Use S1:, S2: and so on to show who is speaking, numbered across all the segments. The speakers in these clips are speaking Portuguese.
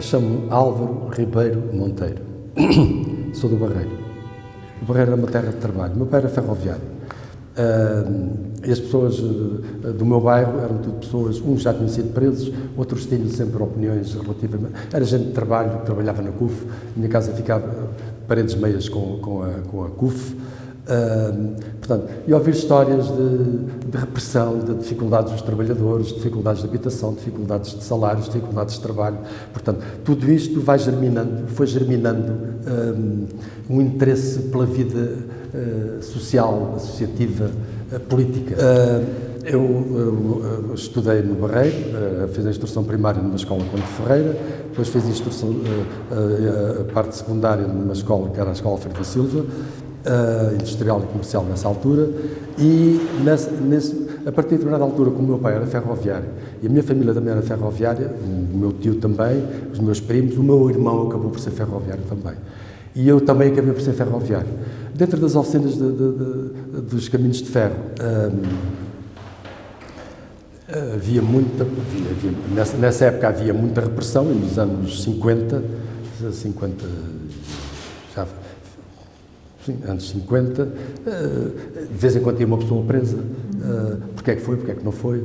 S1: Chamo-me Álvaro Ribeiro Monteiro. Sou do Barreiro. O Barreiro era uma terra de trabalho. O meu pai era ferroviário. E as pessoas do meu bairro eram tudo pessoas, uns já tinham sido presos, outros tinham sempre opiniões relativamente... Era gente de trabalho, que trabalhava na CUF. Minha casa ficava paredes meias com a CUF. Portanto, e ouvir histórias de repressão, de dificuldades dos trabalhadores, dificuldades de habitação, dificuldades de salários, dificuldades de trabalho. Portanto, tudo isto foi germinando um interesse pela vida social, associativa, política. Eu estudei no Barreiro, fiz a instrução primária numa escola Conde Ferreira, depois fiz a parte secundária numa escola que era a Escola Alfredo da Silva, industrial e comercial nessa altura, e a partir de determinada altura, como o meu pai era ferroviário e a minha família também era ferroviária, o meu tio também, os meus primos, o meu irmão acabou por ser ferroviário também. E eu também acabei por ser ferroviário. Dentro das oficinas dos caminhos de ferro, nessa época havia muita repressão, e nos anos 50, anos 50, de vez em quando tinha uma pessoa presa. Porque é que foi, porque é que não foi.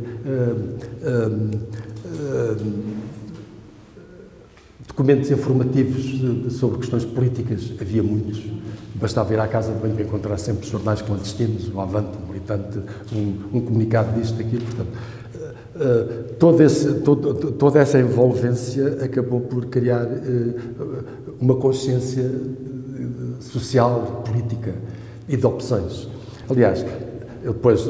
S1: Documentos informativos sobre questões políticas, havia muitos. Bastava ir à casa de banho para encontrar sempre jornais clandestinos, o Avante, o Militante, um comunicado disto, daquilo. Portanto, toda essa envolvência acabou por criar uma consciência social, política e de opções. Aliás, eu depois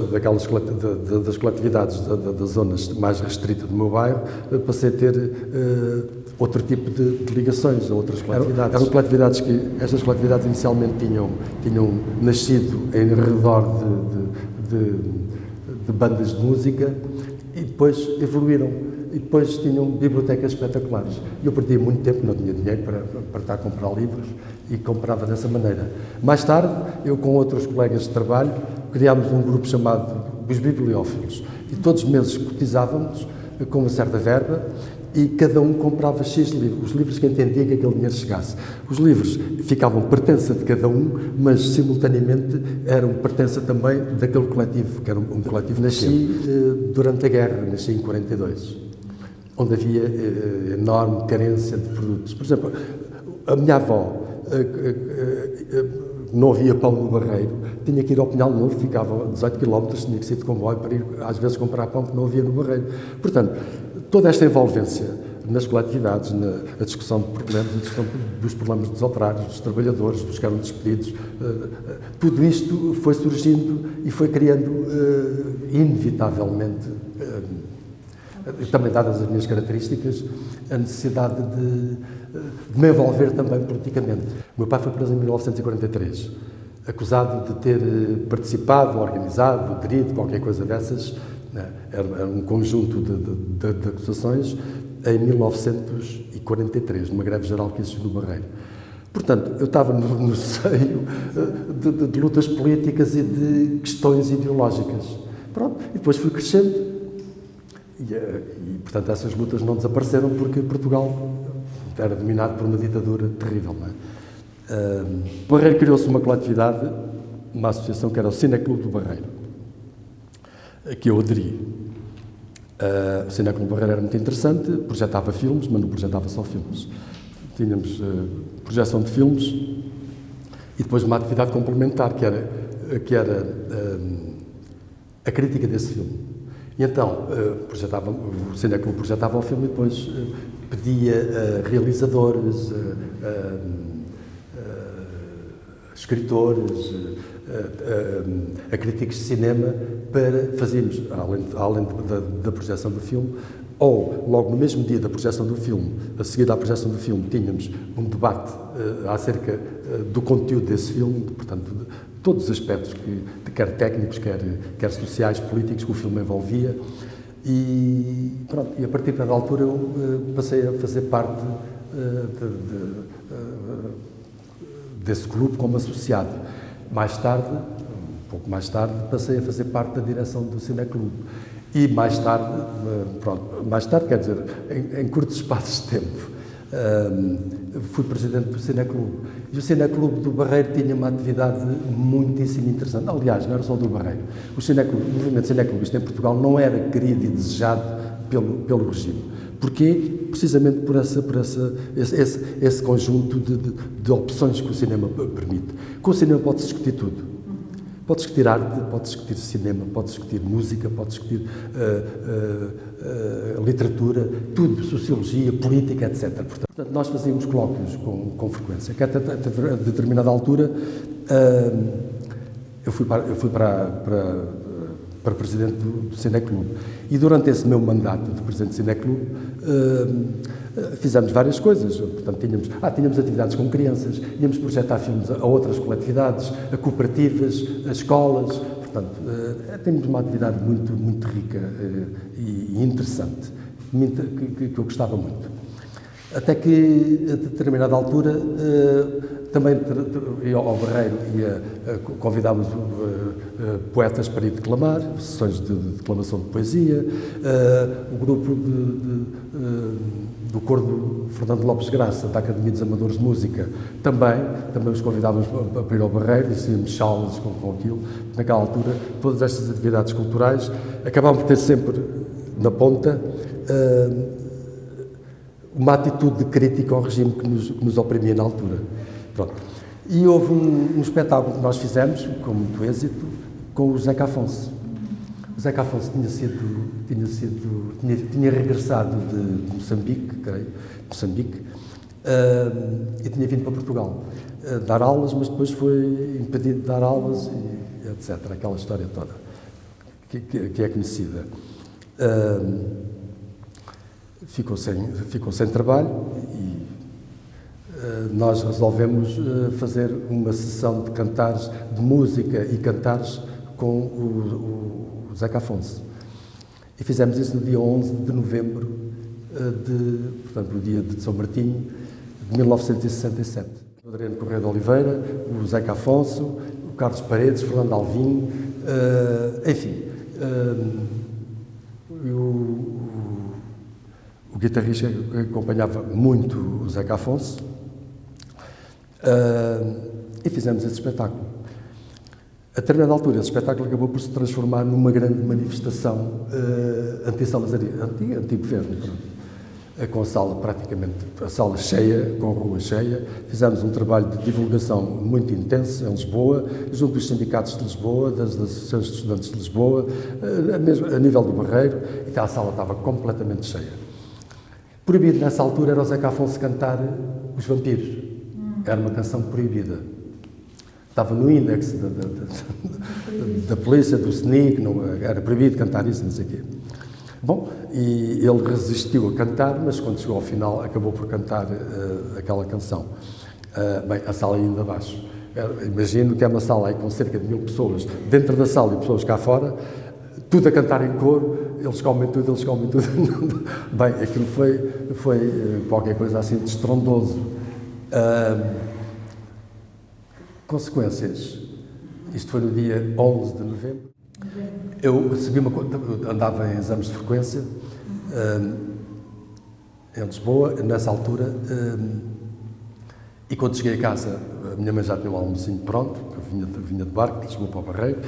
S1: das coletividades das zonas mais restritas do meu bairro, passei a ter outro tipo de ligações a outras coletividades. Eram coletividades que, estas coletividades inicialmente tinham nascido em redor de bandas de música e depois evoluíram. E depois tinham bibliotecas espetaculares. E eu perdia muito tempo, não tinha dinheiro para estar a comprar livros e comprava dessa maneira. Mais tarde, eu com outros colegas de trabalho, criámos um grupo chamado os Bibliófilos. E todos os meses cotizávamos com uma certa verba e cada um comprava X livros, os livros que entendia que aquele dinheiro chegasse. Os livros ficavam pertença de cada um, mas simultaneamente eram pertença também daquele coletivo, que era um coletivo. Nasci durante a guerra, nasci em 42, onde havia enorme carência de produtos. Por exemplo, a minha avó, não havia pão no Barreiro, tinha que ir ao Pinhal Novo, ficava a 18 km, tinha que sair de comboio para ir, às vezes, comprar pão que não havia no Barreiro. Portanto, toda esta envolvência nas coletividades, na discussão de problemas, na discussão dos problemas dos operários, dos trabalhadores, dos que eram despedidos, tudo isto foi surgindo e foi criando, inevitavelmente, também dadas as minhas características, a necessidade de me envolver também politicamente. O meu pai foi preso em 1943, acusado de ter participado, organizado, aderido, qualquer coisa dessas, era um conjunto de acusações, em 1943, numa greve geral que existiu no Barreiro. Portanto, eu estava no seio de lutas políticas e de questões ideológicas. Pronto, e depois fui crescendo. E, portanto, essas lutas não desapareceram porque Portugal era dominado por uma ditadura terrível. Não é? O Barreiro criou-se uma coletividade, uma associação que era o Cineclube do Barreiro, a que eu aderi. O Cineclube do Barreiro era muito interessante, projetava filmes, mas não projetava só filmes. Tínhamos projeção de filmes e depois uma atividade complementar, que era a crítica desse filme. E então, o Cineclube projetava o filme e depois pedia a realizadores, escritores, a críticos de cinema para fazermos, além da projeção do filme, ou logo no mesmo dia da projeção do filme, a seguir à projeção do filme, tínhamos um debate acerca do conteúdo desse filme, portanto, de todos os aspectos, quer técnicos, quer sociais, políticos, que o filme envolvia. E, pronto, e a partir da altura eu passei a fazer parte desse clube como associado. Mais tarde, um pouco mais tarde, passei a fazer parte da direção do Cineclube. E mais tarde, quer dizer, em curtos espaços de tempo, Fui presidente do Cineclube. E o Cineclube do Barreiro tinha uma atividade muitíssimo interessante. Aliás, não era só do Barreiro. O movimento cineclubista em Portugal não era querido e desejado pelo regime. Porquê? Precisamente por esse conjunto de opções que o cinema permite. Com o cinema pode-se discutir tudo. Pode discutir arte, pode discutir cinema, pode discutir música, pode discutir literatura, tudo, sociologia, política, etc. Portanto, nós fazíamos colóquios com frequência. Que a determinada altura eu fui para presidente do Cineclube. E durante esse meu mandato de presidente do Cineclube, fizemos várias coisas. Portanto, tínhamos atividades com crianças, íamos projetar filmes a outras coletividades, a cooperativas, a escolas. Portanto, temos uma atividade muito, muito rica e interessante, que eu gostava muito. Até que, a determinada altura, também ao Barreiro convidámos poetas para ir declamar, sessões de declamação de poesia, o grupo do coro do Fernando Lopes Graça, da Academia dos Amadores de Música, também os convidávamos para ir ao Barreiro, e fazíamos salas com aquilo. Naquela altura, todas estas atividades culturais acabavam por ter sempre, na ponta, uma atitude de crítica ao regime que nos oprimia na altura. Pronto. E houve um espetáculo que nós fizemos, com muito êxito, com o Zeca Afonso. O Zeca Afonso tinha regressado de Moçambique, creio, e tinha vindo para Portugal dar aulas, mas depois foi impedido de dar aulas, e etc. Aquela história toda, que é conhecida. Ficou sem trabalho e nós resolvemos fazer uma sessão de cantares, de música e cantares com o Zeca Afonso. E fizemos isso no dia 11 de novembro, portanto, no dia de São Martinho, de 1967. O Adriano Correia de Oliveira, o Zeca Afonso, o Carlos Paredes, Fernando Alvim, enfim, o guitarrista acompanhava muito o Zeca Afonso, e fizemos esse espetáculo. A determinada altura, esse espetáculo acabou por se transformar numa grande manifestação anti-salazarista, anti-governo, com a sala cheia, com a rua cheia. Fizemos um trabalho de divulgação muito intenso em Lisboa, junto dos sindicatos de Lisboa, das associações de estudantes de Lisboa, mesmo a nível do Barreiro, e a sala estava completamente cheia. Proibido nessa altura era o Zeca Afonso cantar Os Vampiros. Era uma canção proibida. Estava no índex da polícia, do SNIC, era proibido cantar isso, não sei o quê. Bom, e ele resistiu a cantar, mas quando chegou ao final acabou por cantar aquela canção. Bem, a sala ia ainda abaixo. Imagino que é uma sala aí com cerca de 1000 pessoas dentro da sala e pessoas cá fora, tudo a cantar em coro, eles comem tudo. Bem, aquilo foi qualquer coisa assim de estrondoso. Consequências. Isto foi no dia 11 de novembro. Eu recebi andava em exames de frequência em Lisboa, nessa altura, e quando cheguei a casa, a minha mãe já tinha um almocinho pronto, eu vinha de barco, de Lisboa para o Barreiro,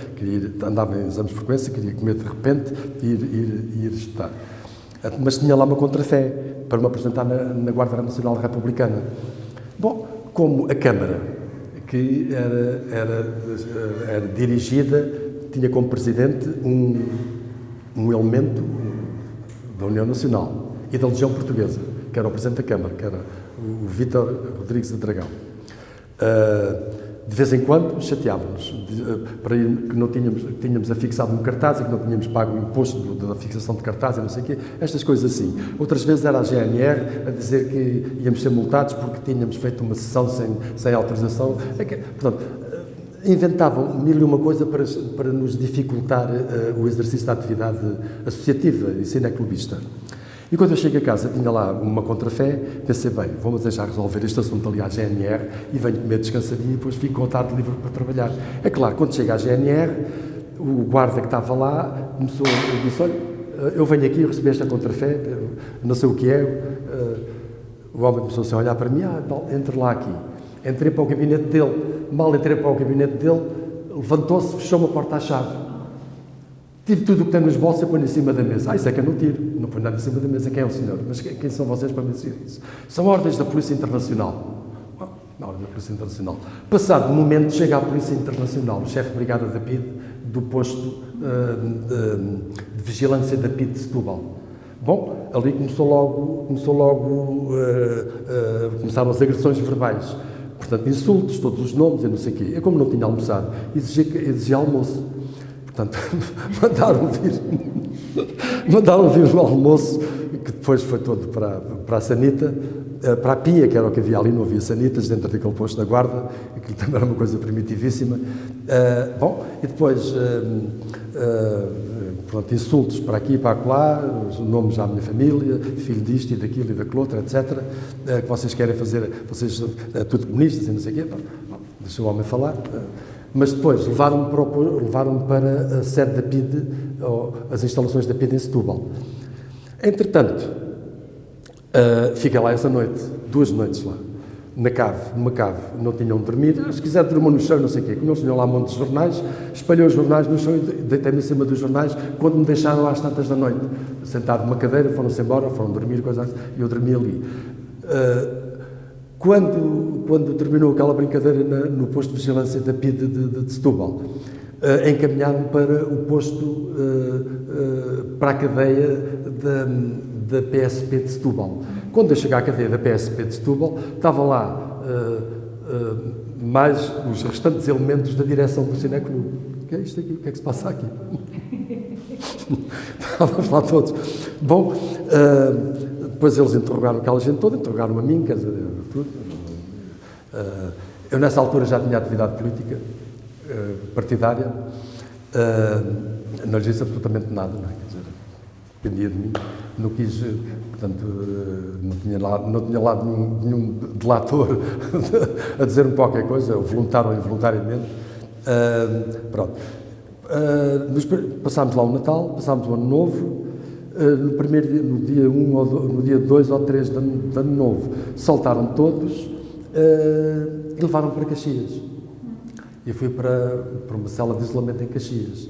S1: andava em exames de frequência, queria comer de repente e ir estudar. Mas tinha lá uma contrafé para me apresentar na Guarda Nacional Republicana. Bom, como a Câmara, que era dirigida, tinha como presidente um elemento da União Nacional e da Legião Portuguesa, que era o presidente da Câmara, que era o Vítor Rodrigues de Dragão. De vez em quando chateávamos para ir, que tínhamos afixado um cartaz e que não tínhamos pago o imposto da fixação de cartaz e não sei o quê, estas coisas assim. Outras vezes era a GNR a dizer que íamos ser multados porque tínhamos feito uma sessão sem autorização. Portanto, inventavam mil e uma coisa para nos dificultar o exercício da atividade associativa e cineclubista. E quando eu chego a casa, tinha lá uma contrafé, pensei, bem, vamos deixar resolver este assunto ali à GNR e venho comer descansadinho e depois fico com a tarde livre para trabalhar. É claro, quando chega à GNR, o guarda que estava lá disse, olha, eu venho aqui, eu recebi esta contrafé, não sei o que é, O homem começou assim a olhar para mim, tal, entre lá aqui. Entrei para o gabinete dele, mal entrei para o gabinete dele, levantou-se, fechou-me a porta à chave. Tiro tudo o que tem nos bolsos e põe em cima da mesa. Isso é que eu não tiro, não põe nada em cima da mesa. Quem é o senhor? Mas quem são vocês para me dizer isso? São ordens da Polícia Internacional. Na ordem da Polícia Internacional. Passado um momento, chega a Polícia Internacional, o chefe de brigada da PIDE, do posto de vigilância da PIDE de Setúbal. Bom, ali começaram as agressões verbais. Portanto, insultos, todos os nomes e não sei o quê. Eu, como não tinha almoçado, exigia almoço. Portanto, mandaram vir o almoço, que depois foi todo para a sanita, para a pia, que era o que havia ali, não havia sanitas dentro daquele posto da guarda, aquilo também era uma coisa primitivíssima. Bom, e depois, pronto, insultos para aqui e para lá, os nomes à minha família, filho disto e daquilo e daquilo outro, etc., que vocês querem fazer, vocês, tudo comunistas e não sei o quê. Bom, deixa o homem falar. Mas depois levaram-me para a sede da PIDE, as instalações da PIDE em Setúbal. Entretanto, fiquei lá essa noite, 2 noites lá, numa cave, não tinham onde dormir. Se quiser dormir no chão, não sei o quê, como eles tinham lá um monte de jornais, espalhou os jornais no chão e deitei-me em cima dos jornais, quando me deixaram às tantas da noite, sentado numa cadeira, foram-se embora, foram dormir, coisas assim, e eu dormi ali. Quando terminou aquela brincadeira no posto de vigilância da PIDE de Setúbal, encaminharam-me para o posto, para a cadeia da PSP de Setúbal. Quando eu cheguei à cadeia da PSP de Setúbal, estavam lá mais os restantes elementos da direção do Cineclube. O que é isto aqui? O que é que se passa aqui? Estávamos lá todos. Bom, depois eles interrogaram aquela gente toda, interrogaram a mim, quer dizer, tudo. Eu nessa altura já tinha atividade política, partidária, não lhes disse absolutamente nada, não é? Quer dizer, dependia de mim, não quis, portanto, não tinha lá nenhum delator a dizer-me qualquer coisa, voluntário ou involuntariamente. Pronto. Passámos lá o Natal, passámos o Ano Novo. No primeiro dia, no dia 1 ou no dia 2 ou 3 de Ano Novo, saltaram todos e levaram para Caxias. Eu fui para uma cela de isolamento em Caxias.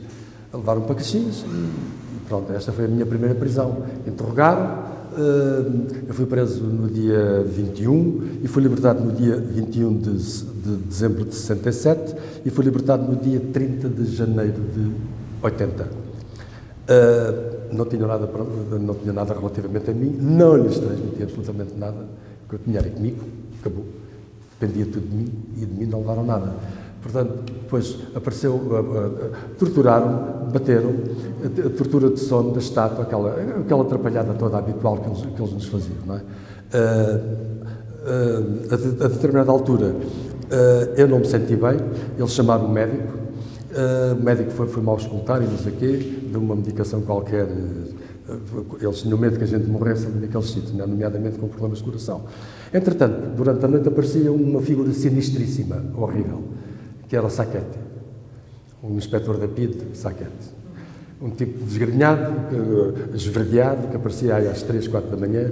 S1: Levaram para Caxias e pronto, esta foi a minha primeira prisão. Interrogaram, eu fui preso no dia 21 e fui libertado no dia 21 de dezembro de 67 e fui libertado no dia 30 de janeiro de 80. Não tinha nada relativamente a mim, não lhes transmiti absolutamente nada, o que eu tinha era comigo, acabou, dependia tudo de mim e de mim não levaram nada. Portanto, depois apareceu, torturaram, bateram, a tortura de sono da estátua, aquela atrapalhada toda habitual que eles nos faziam, não é? A determinada altura, eu não me senti bem, eles chamaram o médico. O médico foi-me auscultar e não sei o quê, deu uma medicação qualquer, eles tinham medo que a gente morresse ali naqueles sítios, nomeadamente com problemas de coração. Entretanto, durante a noite aparecia uma figura sinistríssima, horrível, que era o Saquete, um inspetor da PIDE, Saquete. Um tipo desgrenhado, esverdeado, que aparecia aí às 3, 4 da manhã,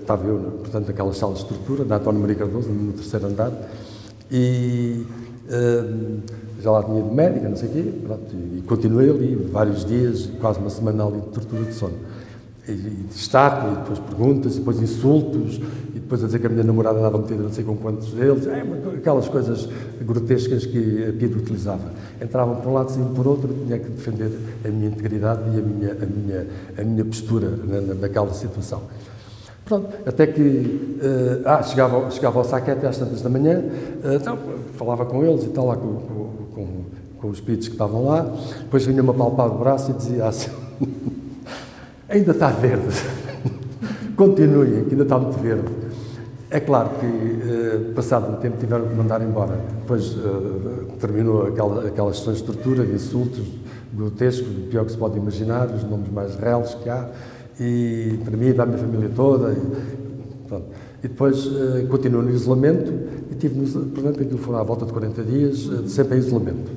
S1: estava eu, portanto, naquelas salas de tortura, da António Maria Cardoso, no 3º andar, e já lá tinha ido médica, não sei o quê, pronto, e continuei ali vários dias, quase uma semana ali de tortura de sono. E estátua, e depois perguntas, e depois insultos, e depois a dizer que a minha namorada andava metida não sei com quantos deles, aquelas coisas grotescas que a PIDE utilizava. Entravam por um lado, saíam por outro, tinha que defender a minha integridade e a minha postura naquela situação. Pronto, até que chegava ao Saquete às tantas da manhã, então, falava com eles e tal, lá com os PIDs que estavam lá, depois vinha-me a palpar o braço e dizia assim, ainda está verde, continuem, que ainda está muito verde. É claro que, passado um tempo, tiveram que mandar embora. Depois terminou aquelas sessões de tortura, de insultos grotescos, o pior que se pode imaginar, os nomes mais reais que há, e para mim e para a minha família toda. E depois continuo no isolamento e portanto, aquilo foram à volta de 40 dias, sempre em isolamento.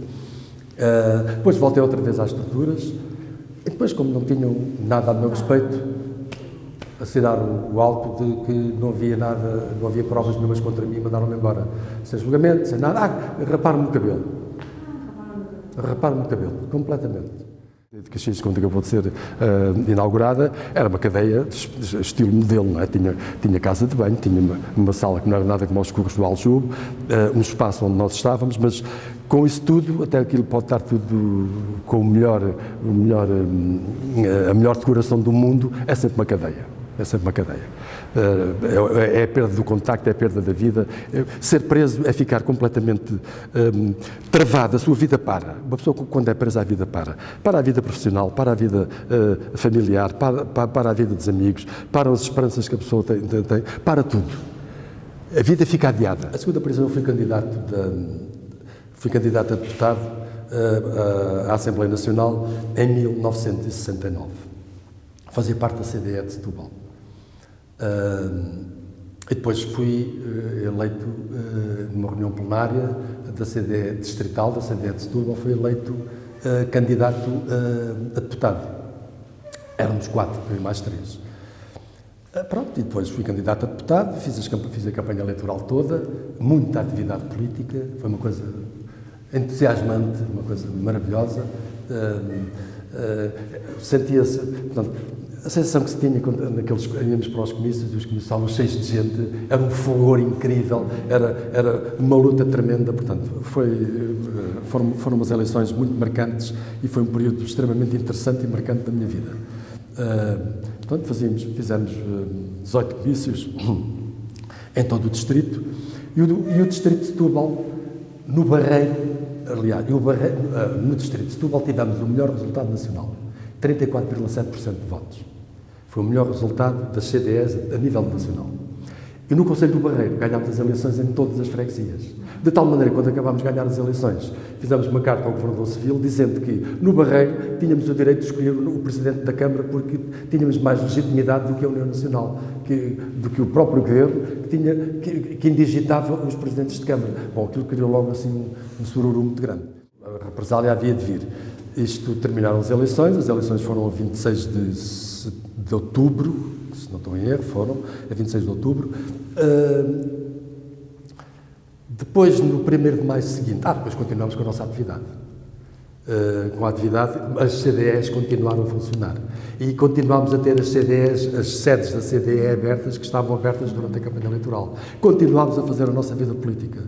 S1: Depois voltei outra vez às torturas, e depois, como não tinham nada a meu respeito, assinar o auto de que não havia nada, não havia provas nenhumas contra mim e mandaram-me embora. Sem julgamento, sem nada. Raparam-me o cabelo. Raparam-me o cabelo, completamente. De Caxias, quando acabou de ser inaugurada, era uma cadeia de estilo modelo, não é? Tinha casa de banho, tinha uma sala que não era nada como os curros do Aljube, um espaço onde nós estávamos, mas com isso tudo, até aquilo pode estar tudo com a melhor decoração do mundo, é sempre uma cadeia. É sempre uma cadeia. É a perda do contacto, é a perda da vida. Ser preso é ficar completamente travado, a sua vida para. Uma pessoa, quando é presa, a vida para. Para a vida profissional, para a vida familiar, para a vida dos amigos, para as esperanças que a pessoa tem, para tudo. A vida fica adiada. A segunda prisão, eu fui candidato a deputado à Assembleia Nacional em 1969. Fazia parte da CDE de Setúbal. E depois fui eleito numa reunião plenária da CDE distrital, da CDE de Setúbal, fui eleito candidato a deputado. Éramos 4, eu e mais 3. Pronto, e depois fui candidato a deputado, fiz a campanha eleitoral toda, muita atividade política, foi uma coisa entusiasmante, uma coisa maravilhosa. Sentia-se, portanto, a sensação que se tinha quando íamos para os comícios, e os comícios estavam cheios de gente, era um fulgor incrível, era uma luta tremenda, portanto, foram umas eleições muito marcantes e foi um período extremamente interessante e marcante da minha vida. Portanto, fizemos 18 comícios em todo o distrito, e o distrito de Setúbal, no Barreiro, aliás, no distrito de Setúbal tivemos o melhor resultado nacional, 34,7% de votos. Foi o melhor resultado das CDEs a nível nacional. E no Conselho do Barreiro ganhámos as eleições em todas as freguesias. De tal maneira que, quando acabámos de ganhar as eleições, fizemos uma carta ao Governador Civil dizendo que, no Barreiro, tínhamos o direito de escolher o Presidente da Câmara porque tínhamos mais legitimidade do que a União Nacional, do que o próprio Governo, que indigitava os Presidentes de Câmara. Bom, aquilo criou logo assim um sururu muito grande. A represália havia de vir. Isto, terminaram as eleições foram a 26 de outubro, se não estou em erro, foram a 26 de outubro. Depois, no 1º de maio seguinte, depois continuamos com a nossa atividade. Com a atividade, as CDEs continuaram a funcionar. E continuámos a ter as sedes da CDE abertas, que estavam abertas durante a campanha eleitoral. Continuámos a fazer a nossa vida política,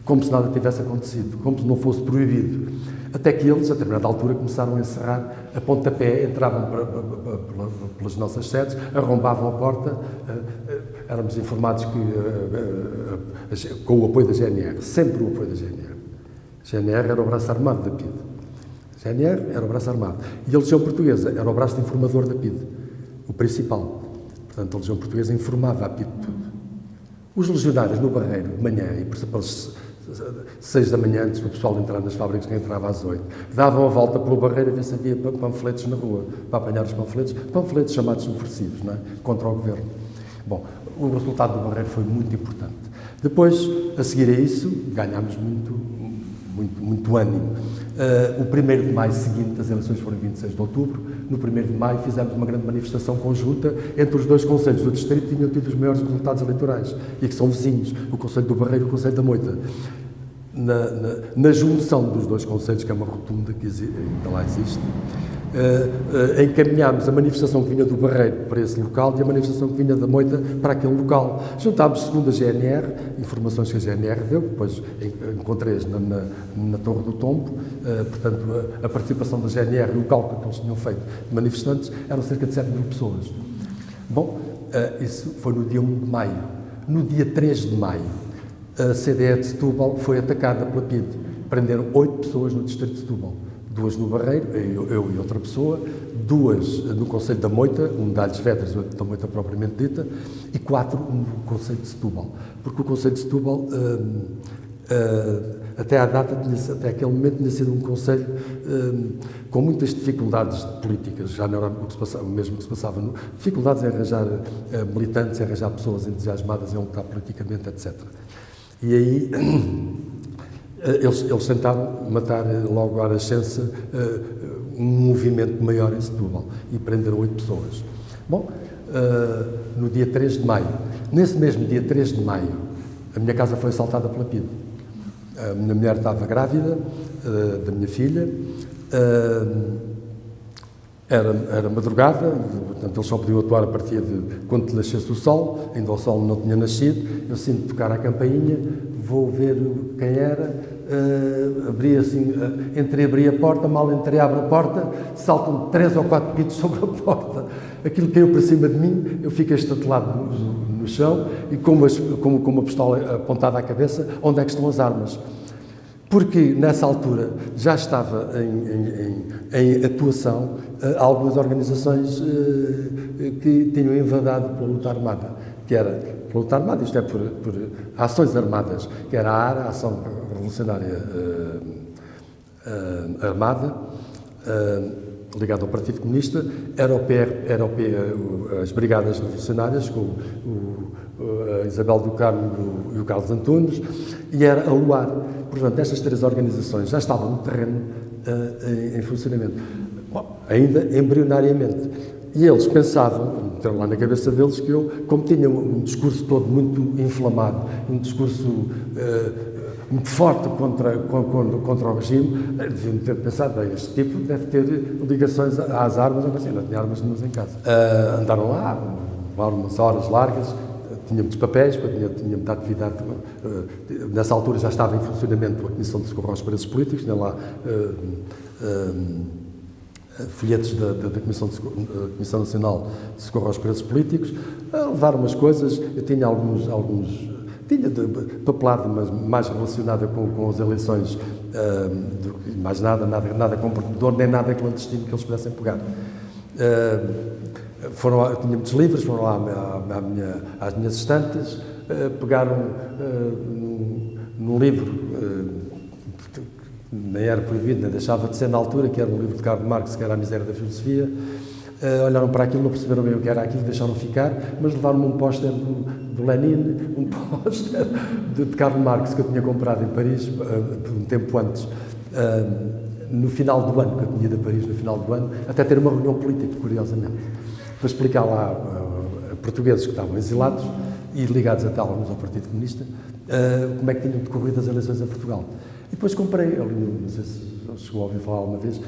S1: como se nada tivesse acontecido, como se não fosse proibido. Até que eles, a determinada altura, começaram a encerrar a pontapé, entravam pelas nossas sedes, arrombavam a porta, éramos informados que, com o apoio da GNR, sempre o apoio da GNR. A GNR era o braço armado da PIDE. A GNR era o braço armado. E a Legião Portuguesa era o braço informador da PIDE, o principal. Portanto, a Legião Portuguesa informava a PIDE de tudo. Os legionários no Barreiro, de manhã, e pelas 6 da manhã, antes do pessoal entrar nas fábricas, que entrava às 8, davam a volta pelo Barreiro a ver se havia panfletos na rua, para apanhar os panfletos chamados subversivos, não é? Contra o Governo. Bom, o resultado do Barreiro foi muito importante. Depois, a seguir a isso, ganhámos muito ânimo. O 1º de maio seguinte, as eleições foram em 26 de outubro, no 1º de maio fizemos uma grande manifestação conjunta entre os dois concelhos do distrito que tinham tido os maiores resultados eleitorais e que são vizinhos, o Concelho do Barreiro e o Concelho da Moita. Na junção dos dois concelhos, que é uma rotunda que ainda lá existe, encaminhámos a manifestação que vinha do Barreiro para esse local e a manifestação que vinha da Moita para aquele local. Juntámos, segundo a GNR, informações que a GNR deu, depois encontrei-as na Torre do Tombo, portanto, a participação da GNR e o cálculo que eles tinham feito de manifestantes eram cerca de 7.000 pessoas. Bom, isso foi no dia 1 de maio. No dia 3 de maio, a CDE de Setúbal foi atacada pela PIDE. Prenderam 8 pessoas no distrito de Setúbal. 2 no Barreiro, eu e outra pessoa, 2 no Concelho da Moita, um de Alhos Vedras, outro da Moita propriamente dita, e 4 no Concelho de Setúbal. Porque o Concelho de Setúbal, até à data, até aquele momento, tinha sido um concelho com muitas dificuldades políticas, já não era o mesmo que se passava, dificuldades em arranjar militantes, em arranjar pessoas entusiasmadas em lutar politicamente, etc. E aí eles tentaram matar logo à nascença um movimento maior em Setúbal e prenderam 8 pessoas. Bom, no dia 3 de maio. Nesse mesmo dia 3 de maio, a minha casa foi assaltada pela PIDE. A minha mulher estava grávida da minha filha, era madrugada, portanto eles só podiam atuar a partir de quando nascesse o sol, ainda o sol não tinha nascido. Eu sinto tocar a campainha, vou ver quem era, abri assim, entreabri a porta, mal entreabre a porta, saltam 3 ou 4 pitos sobre a porta. Aquilo caiu para cima de mim, eu fiquei estatelado no chão e com uma pistola apontada à cabeça, onde é que estão as armas? Porque nessa altura já estava em atuação algumas organizações que tinham invadido pela luta armada, que era pela luta armada, isto é, por ações armadas, que era a ARA, a Ação Revolucionária Armada, ligada ao Partido Comunista, era as Brigadas Revolucionárias, com a Isabel do Carmo e o Carlos Antunes, e era a LUAR. Portanto, estas 3 organizações já estavam no terreno em funcionamento, ainda embrionariamente. E eles pensavam, então lá na cabeça deles, que eu, como tinha um discurso todo muito inflamado, um discurso muito forte contra o regime, deviam ter pensado, bem, este tipo deve ter ligações às armas, ou assim, não tinha armas nenhumas em casa. Andaram lá, umas horas largas, tinha muitos papéis, tinha muita atividade. Nessa altura já estava em funcionamento a Comissão de Socorro aos Presos Políticos, tinha lá folhetos da Comissão Nacional de Socorro aos Presos Políticos, a levar umas coisas. Eu tinha tinha papelada, mas mais relacionada com as eleições, mais nada comprometedor, nem nada clandestino que eles pudessem pegar. Tinha muitos livros, foram lá às minhas estantes, pegaram num livro, nem era proibido, nem deixava de ser na altura, que era um livro de Karl Marx, que era A Miséria da Filosofia. Olharam para aquilo, não perceberam bem o que era aquilo, deixaram ficar, mas levaram-me um póster do Lenin, um póster de Karl Marx que eu tinha comprado em Paris, um tempo antes, no final do ano, que eu tinha ido a Paris no final do ano, até ter uma reunião política, curiosamente, para explicar lá a portugueses que estavam exilados e ligados até alguns ao Partido Comunista, como é que tinham decorrido as eleições em Portugal. E depois comprei, ali, não sei se chegou a ouvir falar alguma vez,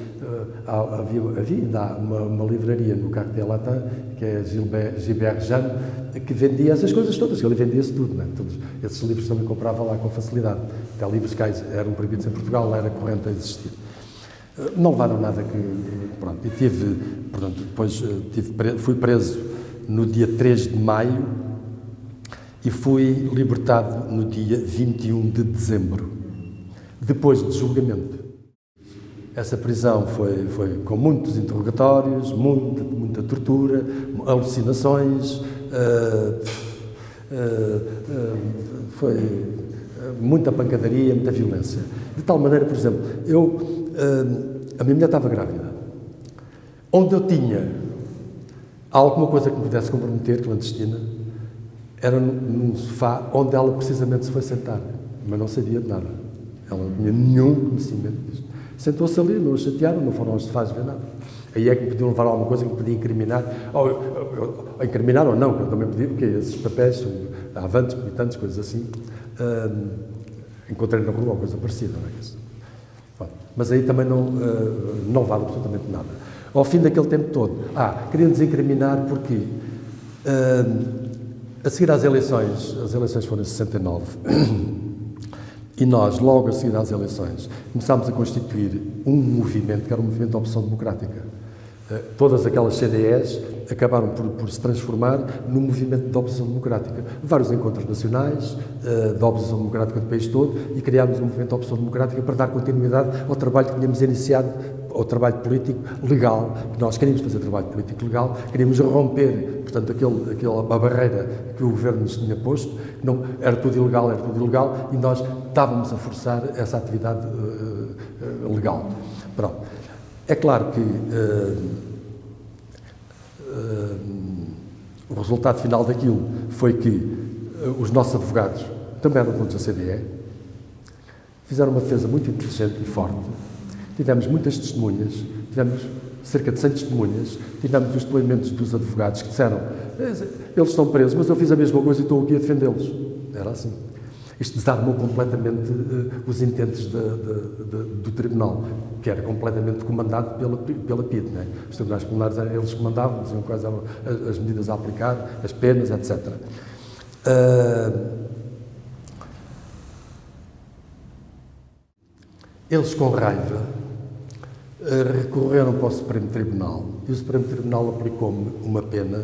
S1: havia ainda uma livraria no Quartier de Latin, que é Gilbert Jeanne, que vendia essas coisas todas, que ele vendia-se tudo, né? Todos esses livros também comprava lá com facilidade. Até livros que eram proibidos em Portugal, lá era corrente a existir. Não levaram nada que... Pronto, e depois fui preso no dia 3 de maio e fui libertado no dia 21 de dezembro, depois de julgamento. Essa prisão foi com muitos interrogatórios, muita tortura, alucinações, foi muita pancadaria, muita violência. De tal maneira, por exemplo, a minha mulher estava grávida. Onde eu tinha alguma coisa que me pudesse comprometer, clandestina, era num sofá onde ela precisamente se foi sentar, mas não sabia de nada. Ela não tinha nenhum conhecimento disto. Sentou-se ali, não a chatearam, não foram aos sofás ver nada. Aí é que me podiam levar alguma coisa que me podia incriminar, ou incriminar ou não, que eu também podia, porque esses papéis, avantes, militantes, coisas assim, encontrei na rua alguma coisa parecida, não é? Bom, mas aí também não vale absolutamente nada. Ao fim daquele tempo todo, queriam-nos incriminar porque, a seguir às eleições, as eleições foram em 69, e nós, logo a seguir às eleições, começámos a constituir um movimento, que era um movimento de opção democrática. Todas aquelas CDEs acabaram por se transformar num movimento de opção democrática. Vários encontros nacionais de opção democrática do país todo, e criámos um movimento de opção democrática para dar continuidade ao trabalho que tínhamos iniciado, ao trabalho político legal. Nós queríamos fazer trabalho político legal, queríamos romper, portanto, aquela barreira que o governo nos tinha posto, não, era tudo ilegal, e nós estávamos a forçar essa atividade legal. Pronto. É claro que o resultado final daquilo foi que os nossos advogados, também eram todos da CDE, fizeram uma defesa muito inteligente e forte. Tivemos muitas testemunhas, tivemos cerca de 100 testemunhas, tivemos os depoimentos dos advogados que disseram eles estão presos, mas eu fiz a mesma coisa e estou aqui a defendê-los. Era assim. Isto desarmou completamente os intentes do tribunal, que era completamente comandado pela PIDE. Né? Os tribunais plenários eram eles que comandavam, diziam quais eram as medidas a aplicar, as penas, etc. Eles, com raiva, recorreram para o Supremo Tribunal e o Supremo Tribunal aplicou-me uma pena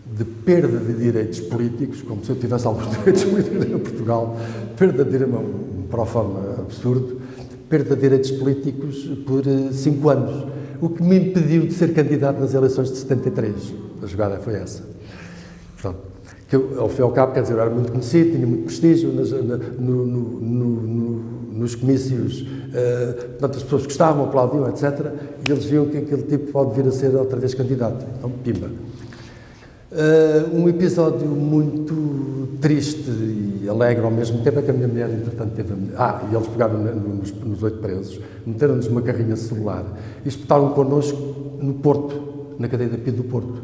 S1: de perda de direitos políticos, como se eu tivesse alguns direitos políticos em Portugal, perda de direitos, para forma absurdo, perda de direitos políticos por 5 anos, o que me impediu de ser candidato nas eleições de 73. A jogada foi essa. Portanto, que eu, ao fim e ao cabo, quer dizer, eu era muito conhecido, tinha muito prestígio nos comícios, portanto, as pessoas gostavam, aplaudiam, etc. E eles viam que aquele tipo pode vir a ser outra vez candidato. Então, pimba. Um episódio muito triste e alegre ao mesmo tempo é que a minha mulher, entretanto, teve... e eles pegaram nos 8 presos, meteram-nos numa carrinha celular e espetaram connosco no Porto, na cadeia da PIDE do Porto.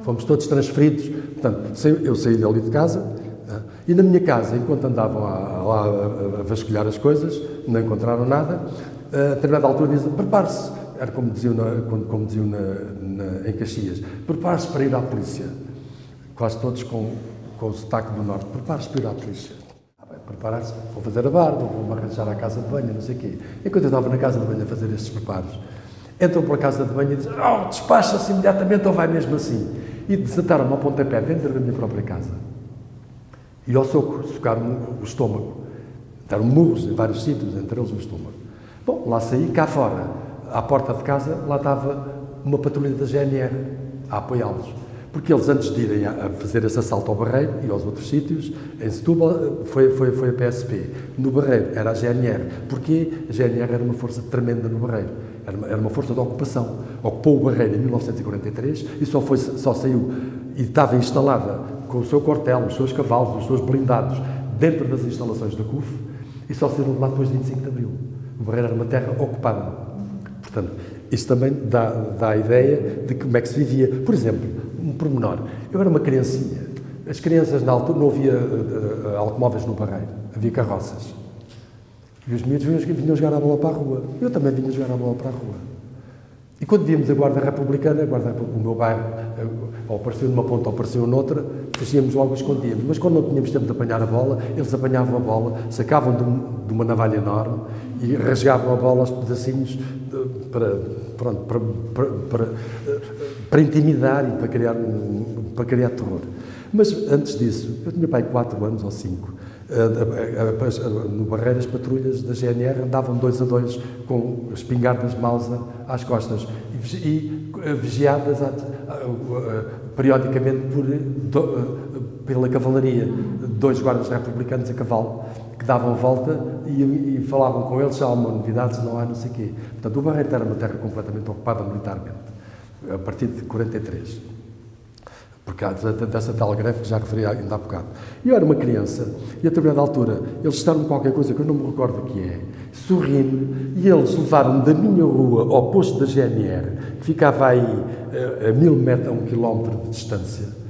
S1: Fomos todos transferidos, portanto, eu saí dali de casa e na minha casa, enquanto andavam lá a vasculhar as coisas, não encontraram nada, a determinada altura dizem, prepare-se. Era como diziam, em Caxias, prepare-se para ir à polícia. Quase todos com o sotaque do Norte, prepare-se para ir à polícia. Preparar-se, vou fazer a barba, vou-me arranjar à casa de banho, não sei o quê. Enquanto eu estava na casa de banho a fazer estes preparos, entram pela casa de banho e dizem, despacha-se imediatamente ou vai mesmo assim. E desataram-me ao pontapé dentro da minha própria casa. E ao soco, socaram-me o estômago. Deram murros em vários sítios, entre eles o estômago. Bom, lá saí, cá fora. À porta de casa, lá estava uma patrulha da GNR a apoiá-los. Porque eles, antes de irem a fazer esse assalto ao Barreiro e aos outros sítios, em Setúbal foi a PSP. No Barreiro era a GNR. Porque a GNR era uma força tremenda no Barreiro. Era uma força de ocupação. Ocupou o Barreiro em 1943 e só saiu e estava instalada com o seu quartel, os seus cavalos, os seus blindados dentro das instalações da CUF e só saíram de lá depois de 25 de Abril. O Barreiro era uma terra ocupada. Portanto, isto também dá a ideia de como é que se vivia. Por exemplo, um pormenor. Eu era uma criancinha. As crianças, na altura, não havia automóveis no Barreiro. Havia carroças. E os miúdos vinham jogar a bola para a rua. Eu também vinha jogar a bola para a rua. E quando víamos a Guarda Republicana, o meu bairro, ou apareceu numa ponta ou apareceu noutra, fugíamos logo, escondíamos. Mas quando não tínhamos tempo de apanhar a bola, eles apanhavam a bola, sacavam de uma navalha enorme e rasgavam a bola aos pedacinhos para intimidar e para criar terror. Mas antes disso, eu tinha pai 4 anos ou 5. No Barreiro, as patrulhas da GNR andavam 2 a 2 com espingardas Mauser às costas e vigiadas periodicamente pela cavalaria, 2 guardas republicanos a cavalo que davam volta e falavam com eles, se há uma novidade, se não há, não sei o quê. Portanto, o Barreiro era uma terra completamente ocupada militarmente, a partir de 43. Por causa dessa tal greve que já referi ainda há bocado. E eu era uma criança, e a determinada altura, eles disseram-me qualquer coisa que eu não me recordo o que é, sorri-me, e eles levaram-me da minha rua ao posto da GNR, que ficava aí a 1000 metros, a 1 quilómetro de distância.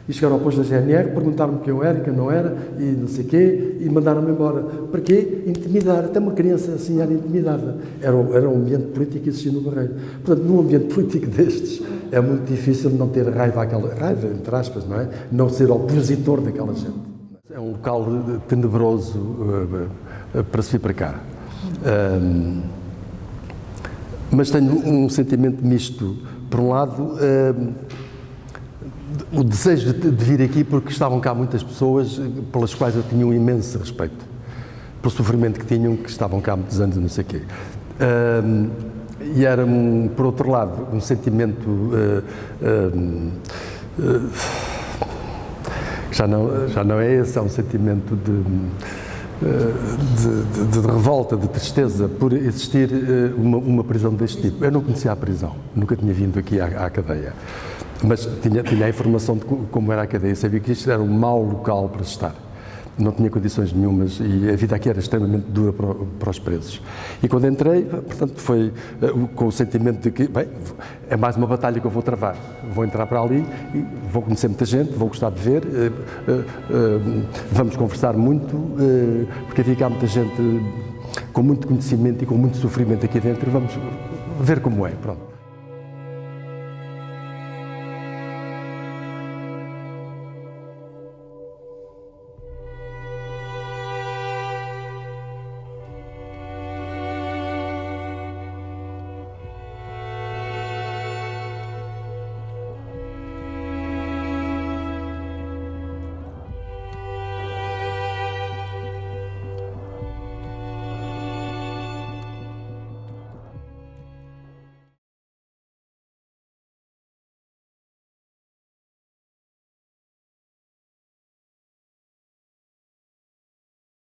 S1: E chegaram ao posto da GNR, perguntaram-me quem eu era e quem não era, e não sei o quê, e mandaram-me embora. Para quê? Intimidar. Até uma criança assim era intimidada. Era um ambiente político que existia no Barreiro. Portanto, num ambiente político destes, é muito difícil não ter raiva, entre aspas, não é? Não ser opositor daquela gente. É um local tenebroso para se vir para cá. Mas tenho um sentimento misto. Por um lado, o desejo de vir aqui porque estavam cá muitas pessoas pelas quais eu tinha um imenso respeito, pelo sofrimento que tinham, que estavam cá há muitos anos e não sei o quê. E era, por outro lado, um sentimento já não é esse, é um sentimento de revolta, de tristeza por existir uma prisão deste tipo. Eu não conhecia a prisão, nunca tinha vindo aqui à cadeia. Mas tinha a informação de como era a cadeia, sabia que isto era um mau local para estar. não tinha condições nenhumas e a vida aqui era extremamente dura para os presos. E quando entrei, portanto, foi com o sentimento de que, bem, é mais uma batalha que eu vou travar. Vou entrar para ali e vou conhecer muita gente, vou gostar de ver, vamos conversar muito, porque havia cá muita gente com muito conhecimento e com muito sofrimento aqui dentro, vamos ver como é, pronto.